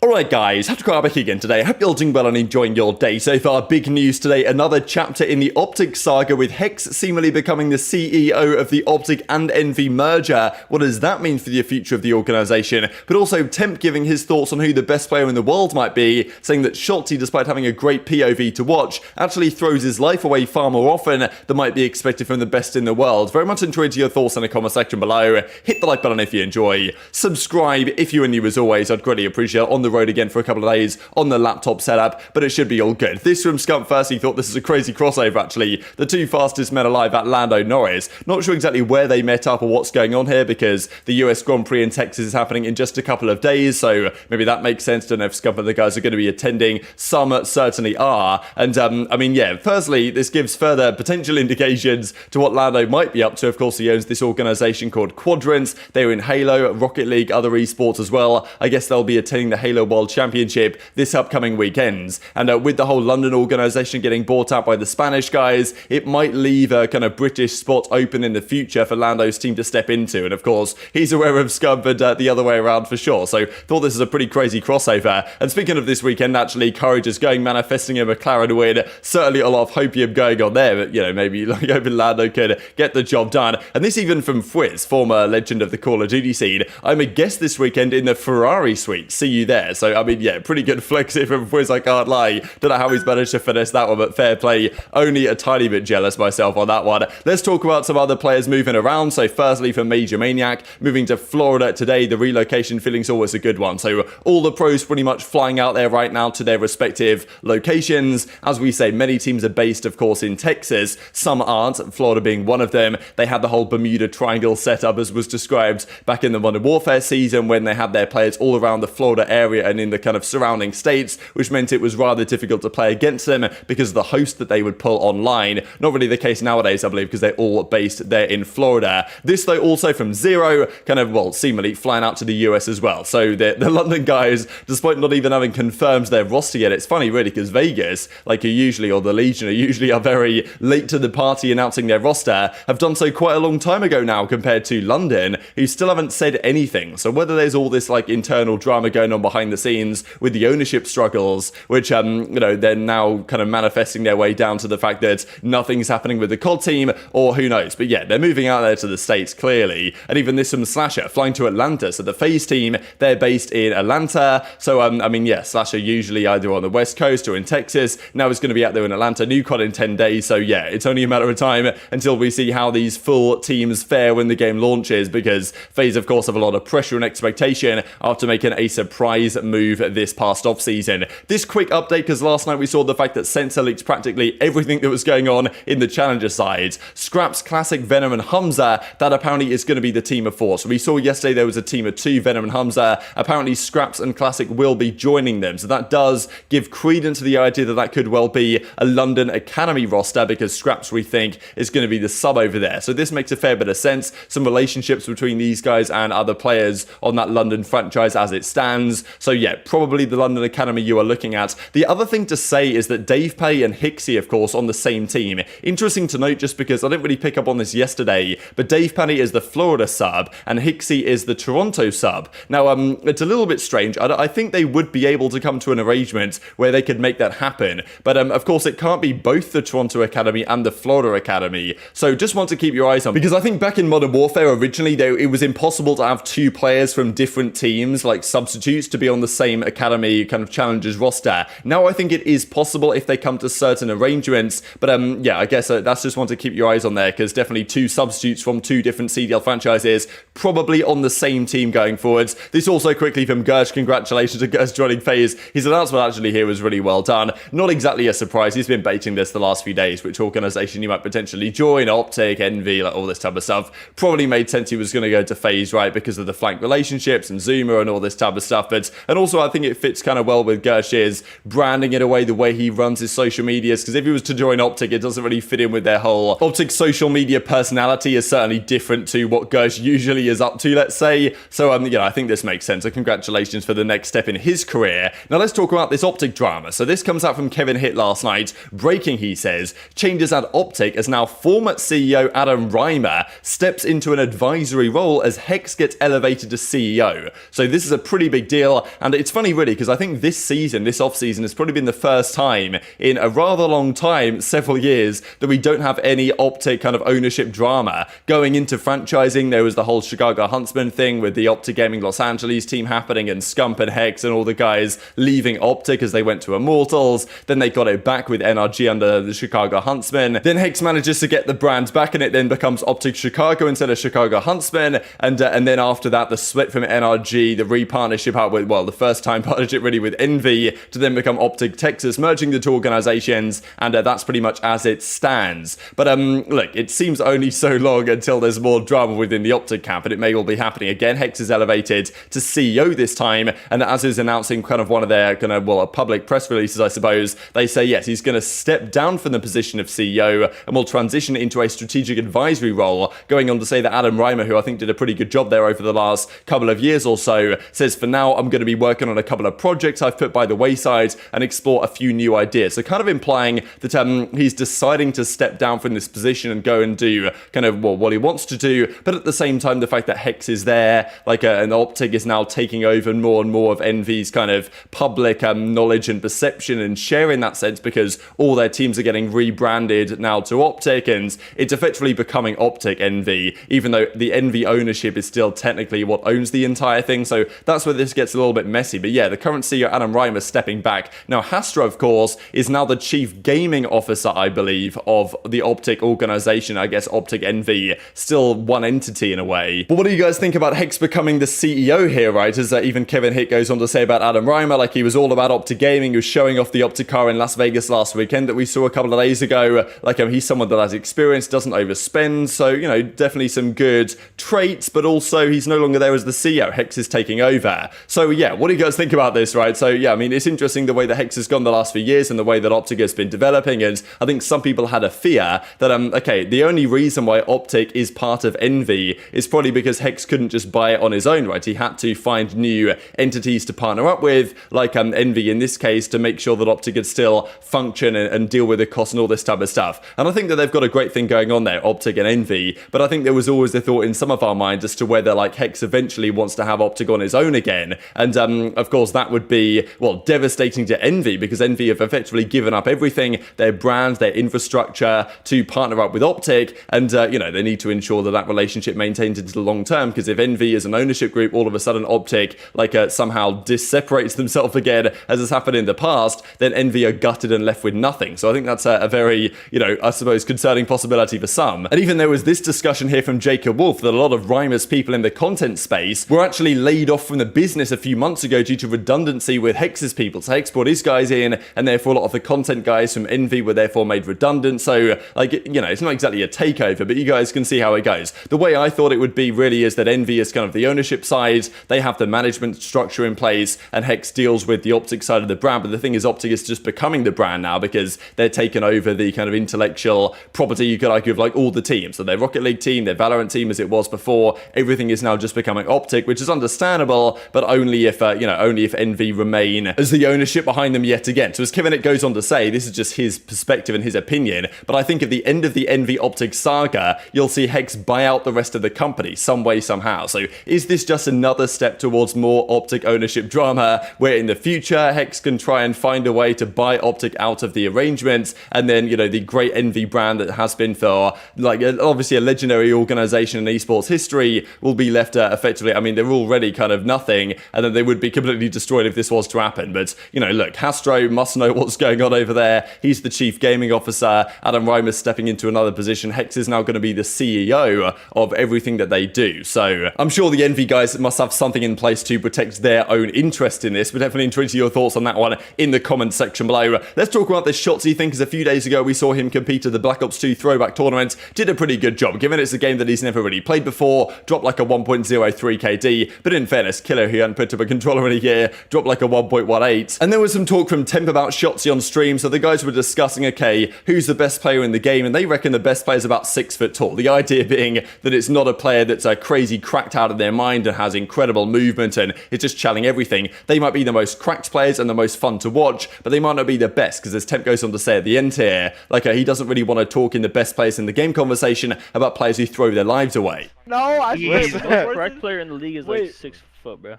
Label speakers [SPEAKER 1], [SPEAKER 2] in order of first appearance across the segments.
[SPEAKER 1] Alright guys, TacticalRab back again today. I hope you're all doing well and enjoying your day so far. Big news today, another chapter in the OpTic saga with Hecz seemingly becoming the CEO of the OpTic and Envoy merger. What does that mean for the future of the organisation? But also Temp giving his thoughts on who the best player in the world might be, saying that Shotzzy, despite having a great POV to watch, actually throws his life away far more often than might be expected from the best in the world. Very much enjoyed your thoughts in the comment section below. Hit the like button if you enjoy. Subscribe if you are new as always, I'd greatly appreciate it. On the road again for a couple of days on the laptop setup, but it should be all good. This from Scump first, he thought this is a crazy crossover actually. The two fastest men alive at Lando Norris. Not sure exactly where they met up or what's going on here because the US Grand Prix in Texas is happening in just a couple of days, so maybe that makes sense. Don't know if Scump and the guys are going to be attending. Some certainly are. And I mean, yeah, firstly, this gives further potential indications to what Lando might be up to. Of course, he owns this organization called Quadrants. They were in Halo, Rocket League, other esports as well. I guess they'll be attending the Halo World Championship this upcoming weekend. And with the whole London organization getting bought out by the Spanish guys, it might leave a kind of British spot open in the future for Lando's team to step into. And of course, he's aware of Scump and the other way around for sure. So thought this is a pretty crazy crossover. And speaking of this weekend, actually, Courage is going, manifesting a McLaren win. Certainly a lot of hopium going on there, but you know, maybe like hoping Lando could get the job done. And this even from FaZe, former legend of the Call of Duty scene. I'm a guest this weekend in the Ferrari suite. See you there. So I mean, yeah, pretty good flex here from FaZe, I can't lie. Don't know how he's managed to finesse that one, but fair play. Only a tiny bit jealous myself on that one. Let's talk about some other players moving around. So firstly, for Major Maniac, moving to Florida today, the relocation feeling's always a good one. So all the pros pretty much flying out there right now to their respective locations. As we say, many teams are based, of course, in Texas. Some aren't, Florida being one of them. They had the whole Bermuda Triangle setup as was described back in the Modern Warfare season when they had their players all around the Florida area and in the kind of surrounding states, which meant it was rather difficult to play against them because of the host that they would pull online. Not really the case nowadays, I believe, because they're all based there in Florida. This, though, also from Zero, kind of, well, seemingly flying out to the US as well. So the London guys, despite not even having confirmed their roster yet, it's funny, really, because Vegas, like you usually, or the Legion, are very late to the party announcing their roster, have done so quite a long time ago now compared to London, who still haven't said anything. So whether there's all this, like, internal drama going on behind the scenes with the ownership struggles, which, you know, they're now kind of manifesting their way down to the fact that nothing's happening with the COD team, or who knows. But yeah, they're moving out there to the States, clearly. And even this from Slasher, flying to Atlanta. So the FaZe team, they're based in Atlanta. So, I mean, yeah, Slasher usually either on the West Coast or in Texas. Now it's going to be out there in Atlanta. New COD in 10 days. So yeah, it's only a matter of time until we see how these full teams fare when the game launches, because FaZe, of course, have a lot of pressure and expectation after making a surprise move this past offseason. This quick update, because last night we saw the fact that Sensor leaked practically everything that was going on in the Challenger side. Scraps, Classic, Venom, and Hamza, that apparently is going to be the team of 4. So we saw yesterday there was a team of 2, Venom and Hamza. Apparently Scraps and Classic will be joining them. So that does give credence to the idea that that could well be a London Academy roster, because Scraps, we think, is going to be the sub over there. So this makes a fair bit of sense. Some relationships between these guys and other players on that London franchise as it stands. So yeah, probably the London Academy you are looking at. The other thing to say is that Dave Pay and Hecz, of course, on the same team. Interesting to note, just because I didn't really pick up on this yesterday, but Dave Pay is the Florida sub and Hecz is the Toronto sub. Now, it's a little bit strange. I think they would be able to come to an arrangement where they could make that happen. But of course, it can't be both the Toronto Academy and the Florida Academy. So just want to keep your eyes on, because I think back in Modern Warfare originally, it was impossible to have 2 players from different teams, like substitutes, to be on the same Academy kind of Challengers roster. Now I think it is possible if they come to certain arrangements, but yeah, I guess that's just one to keep your eyes on there, because definitely 2 substitutes from 2 different CDL franchises, probably on the same team going forwards. This also quickly from Gersh, congratulations to Gersh joining FaZe. His announcement actually here was really well done. Not exactly a surprise, he's been baiting this the last few days, which organisation you might potentially join, OpTic, Envoy, like all this type of stuff. Probably made sense he was going to go to FaZe, right, because of the flank relationships and Zuma and all this type of stuff. But, and also I think it fits kind of well with Gersh's branding in a way, the way he runs his social medias, because if he was to join OpTic, it doesn't really fit in with their whole OpTic social media personality is certainly different to what Gersh usually is up to, let's say. So, you know, I think this makes sense. So congratulations for the next step in his career. Now let's talk about this OpTic drama. So this comes out from Kevin Hitt last night. Breaking, he says, changes at OpTic as now former CEO Adam Reimer steps into an advisory role as Hecz gets elevated to CEO. So this is a pretty big deal. And it's funny, really, because I think this season, this off-season, has probably been the first time in a rather long time, several years, that we don't have any OpTic kind of ownership drama. Going into franchising, there was the whole Chicago Huntsman thing with the OpTic Gaming Los Angeles team happening, and Scump and Hecz and all the guys leaving OpTic as they went to Immortals. Then they got it back with NRG under the Chicago Huntsman. Then Hecz manages to get the brand back, and it then becomes OpTic Chicago instead of Chicago Huntsman. And then after that, the split from NRG, the re-partnership out with, well, the first time partnership really with Envy, to then become OpTic Texas, merging the two organizations, and that's pretty much as it stands. But look, it seems only so long until there's more drama within the OpTic camp, and it may well be happening again. Hecz is elevated to CEO this time, and as is announcing kind of one of their kind of, well, public press releases, I suppose, they say yes, he's going to step down from the position of CEO and will transition into a strategic advisory role, going on to say that Adam Reimer, who I think did a pretty good job there over the last couple of years or so, says, for now, I'm going to be working on a couple of projects I've put by the wayside and explore a few new ideas. So kind of implying that he's deciding to step down from this position and go and do kind of, well, what he wants to do. But at the same time, the fact that Hecz is there, like, and OpTic is now taking over more and more of Envy's kind of public knowledge and perception and share in that sense, because all their teams are getting rebranded now to OpTic, and it's effectively becoming OpTic Envy, even though the Envy ownership is still technically what owns the entire thing. So that's where this gets a little bit messy. But yeah, the current CEO, Adam Reimer, stepping back. Now, Hastro, of course, is now the chief gaming officer, I believe, of the OpTic organization. I guess OpTic Envy, still one entity in a way. But what do you guys think about Hecz becoming the CEO here, right? As even Kevin Hitt goes on to say about Adam Reimer, like, he was all about OpTic Gaming. He was showing off the OpTic car in Las Vegas last weekend that we saw a couple of days ago. Like, he's someone that has experience, doesn't overspend. So, you know, definitely some good traits, but also he's no longer there as the CEO. Hecz is taking over. So yeah, what do you guys think about this, right? So yeah, I mean, it's interesting the way that Hecz has gone the last few years and the way that OpTic has been developing. And I think some people had a fear that, okay, the only reason why OpTic is part of Envy is probably because Hecz couldn't just buy it on his own, right? He had to find new entities to partner up with, like Envy in this case, to make sure that OpTic could still function and deal with the cost and all this type of stuff. And I think that they've got a great thing going on there, OpTic and Envy. But I think there was always the thought in some of our minds as to whether, like, Hecz eventually wants to have OpTic on his own again. And of course, that would be, well, devastating to Envy, because Envy have effectively given up everything, their brand, their infrastructure, to partner up with OpTic. And, you know, they need to ensure that that relationship maintains into the long term, because if Envy is an ownership group, all of a sudden OpTic, like, somehow separates themselves again, as has happened in the past, then Envy are gutted and left with nothing. So I think that's a very, you know, I suppose, concerning possibility for some. And even there was this discussion here from Jacob Wolf that a lot of Reimer's people in the content space were actually laid off from the business a few months ago due to redundancy with Hex's people. So Hecz brought his guys in, and therefore a lot of the content guys from Envy were therefore made redundant. So, like, you know, it's not exactly a takeover, but you guys can see how it goes. The way I thought it would be really is that Envy is kind of the ownership side, they have the management structure in place, and Hecz deals with the OpTic side of the brand. But the thing is, OpTic is just becoming the brand now, because they're taking over the kind of intellectual property, you could argue, of like all the teams. So their Rocket League team, their Valorant team as it was before, everything is now just becoming OpTic, which is understandable, but only if, you know, only if Envy remain as the ownership behind them yet again. So as Kevin Hitt goes on to say, this is just his perspective and his opinion, but I think at the end of the Envy OpTic saga, you'll see Hecz buy out the rest of the company some way, somehow. So is this just another step towards more OpTic ownership drama, where in the future Hecz can try and find a way to buy OpTic out of the arrangements, and then, you know, the great Envy brand that has been for, like, obviously a legendary organization in esports history will be left effectively, I mean, they're already kind of nothing, and then they would be completely destroyed if this was to happen. But, you know, look, Hastro must know what's going on over there. He's the chief gaming officer. Adam Reimer's stepping into another position. Hecz is now going to be the CEO of everything that they do. So I'm sure the Envy guys must have something in place to protect their own interest in this, but definitely intrigued to your thoughts on that one in the comments section below. Let's talk about this Shotzzy thing, because a few days ago we saw him compete at the Black Ops 2 throwback tournament. Did a pretty good job, given it's a game that he's never really played before. Dropped like a 1.03 KD, but in fairness, Killer, who hadn't picked up a controller in a year, dropped like a 1.18. And there was some talk from Temp about Shotzzy on stream, so the guys were discussing, okay, who's the best player in the game, and they reckon the best player is about 6 foot tall. The idea being that it's not a player that's crazy cracked out of their mind and has incredible movement and is just channeling everything. They might be the most cracked players and the most fun to watch, but they might not be the best, because as Temp goes on to say at the end here, like, he doesn't really want to talk in the best players in the game conversation about players who throw their lives away.
[SPEAKER 2] No, I
[SPEAKER 3] the correct player in the league is like 6 foot, bro.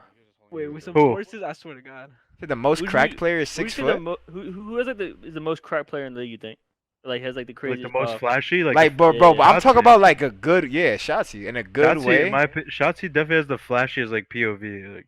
[SPEAKER 2] Wait, with some
[SPEAKER 3] Who?
[SPEAKER 2] sources, I swear to God.
[SPEAKER 4] The most cracked player is
[SPEAKER 2] Who
[SPEAKER 4] 6 foot.
[SPEAKER 2] who is like the most cracked player in the league? You think? Like has like the
[SPEAKER 3] Like
[SPEAKER 2] craziest
[SPEAKER 3] the most
[SPEAKER 2] buff?
[SPEAKER 3] flashy,
[SPEAKER 4] Like, bro,
[SPEAKER 2] Yeah.
[SPEAKER 4] I'm talking
[SPEAKER 3] Shotzzy.
[SPEAKER 4] about like a good, Shotzzy in a good
[SPEAKER 3] Shotzzy,
[SPEAKER 4] way.
[SPEAKER 3] Shotzzy definitely has the flashiest like POV. Like,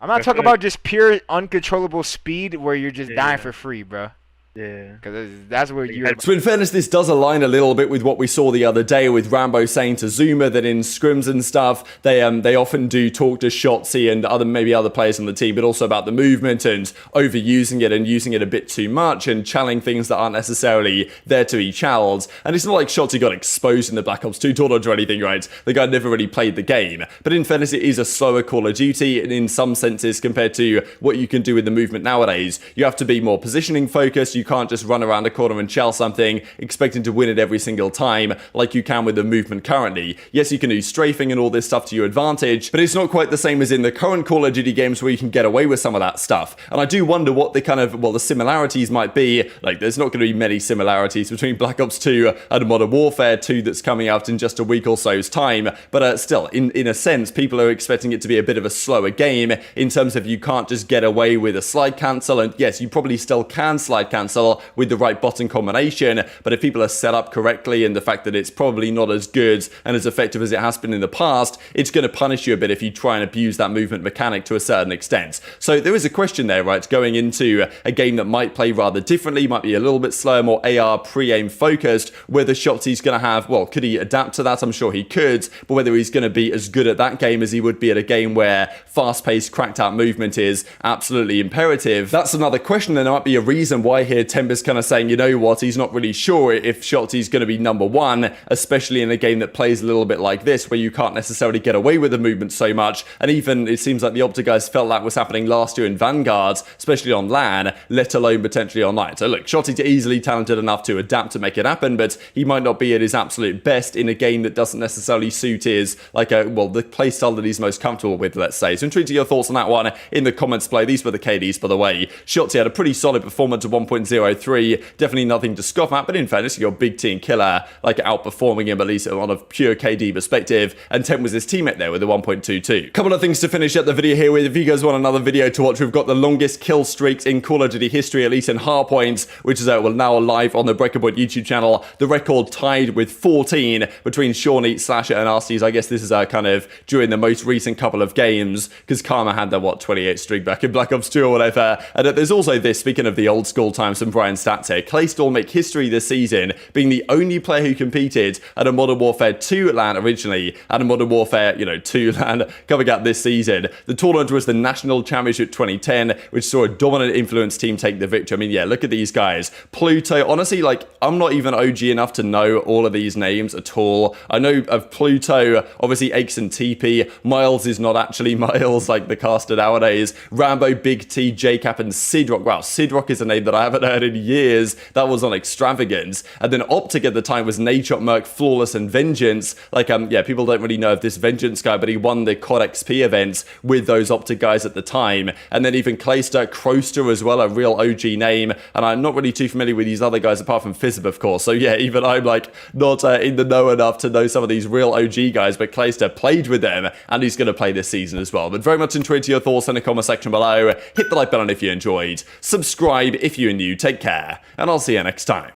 [SPEAKER 4] I'm not talking about just pure uncontrollable speed where you're just dying for free, bro.
[SPEAKER 3] Yeah.
[SPEAKER 4] Because that's where you're.
[SPEAKER 1] So in fairness, this does align a little bit with what we saw the other day with Rambo saying to Zuma that in scrims and stuff, they often do talk to Shotzzy and maybe other players on the team, but also about the movement and overusing it and using it a bit too much and channeling things that aren't necessarily there to be channeled. And it's not like Shotzzy got exposed in the Black Ops 2 tournament or anything, right? The guy never really played the game. But in fairness, it is a slower Call of Duty in some senses compared to what you can do with the movement nowadays. You have to be more positioning focused. You can't just run around a corner and shell something expecting to win it every single time like you can with the movement currently. Yes, you can do strafing and all this stuff to your advantage, but it's not quite the same as in the current Call of Duty games where you can get away with some of that stuff. And I do wonder what the kind of, the similarities might be. Like, there's not going to be many similarities between Black Ops 2 and Modern Warfare 2 that's coming out in just a week or so's time, but still, in a sense, people are expecting it to be a bit of a slower game in terms of you can't just get away with a slide cancel, and yes, you probably still can slide cancel with the right button combination, but if people are set up correctly and the fact that it's probably not as good and as effective as it has been in the past, it's going to punish you a bit if you try and abuse that movement mechanic to a certain extent. So there is a question there, right, going into a game that might play rather differently, might be a little bit slower, more AR pre-aim focused, whether Shotzzy's going to have, could he adapt to that? I'm sure he could, but whether he's going to be as good at that game as he would be at a game where fast-paced, cracked-out movement is absolutely imperative, that's another question. There might be a reason why here Temp is kind of saying, you know what, he's not really sure if Shotzzy's going to be number one, especially in a game that plays a little bit like this, where you can't necessarily get away with the movement so much. And even it seems like the OpTic guys felt that was happening last year in Vanguard, especially on LAN, let alone potentially online. So look, Shotzzy's easily talented enough to adapt to make it happen, but he might not be at his absolute best in a game that doesn't necessarily suit his, the playstyle that he's most comfortable with, let's say. So intrigued to your thoughts on that one in the comments below. These were the KDs, by the way. Shotzzy had a pretty solid performance of 1.03, definitely nothing to scoff at, but in fairness, your big team killer, outperforming him at least on a pure KD perspective, and Temp was his teammate there with a 1.22. Couple of things to finish up the video here with. If you guys want another video to watch, we've got the longest kill streaks in Call of Duty history, at least in hardpoints, which is now live on the Breaker Point YouTube channel. The record tied with 14 between Shawnee, Slasher, and Arcitys. I guess this is kind of during the most recent couple of games, because Karma had the 28 streak back in Black Ops 2 or whatever. And there's also this, speaking of the old school times from Brian Stats here, Claystall make history this season, being the only player who competed at a Modern Warfare 2 LAN originally, and a Modern Warfare, 2 LAN coming out this season. The tournament was the National Championship 2010, which saw a dominant influence team take the victory. I mean, yeah, look at these guys. Pluto, honestly, I'm not even OG enough to know all of these names at all. I know of Pluto, obviously Hecz and TP. Miles is not actually Miles, like the caster nowadays. Rambo, Big T, JCap, and Sidrock. Wow, Sidrock is a name that I haven't heard in years. That was on Extravagance. And then OpTic at the time was Nadeshot, Merc, Flawless, and Vengeance. People don't really know of this Vengeance guy, but he won the COD XP events with those OpTic guys at the time. And then even Clayster, Croster as well, a real OG name. And I'm not really too familiar with these other guys apart from Fizzib, of course. So yeah, even I'm not in the know enough to know some of these real OG guys, but Clayster played with them, and he's going to play this season as well. But very much intrigued to your thoughts in the comment section below. Hit the like button if you enjoyed. Subscribe if you're new. Take care, and I'll see you next time.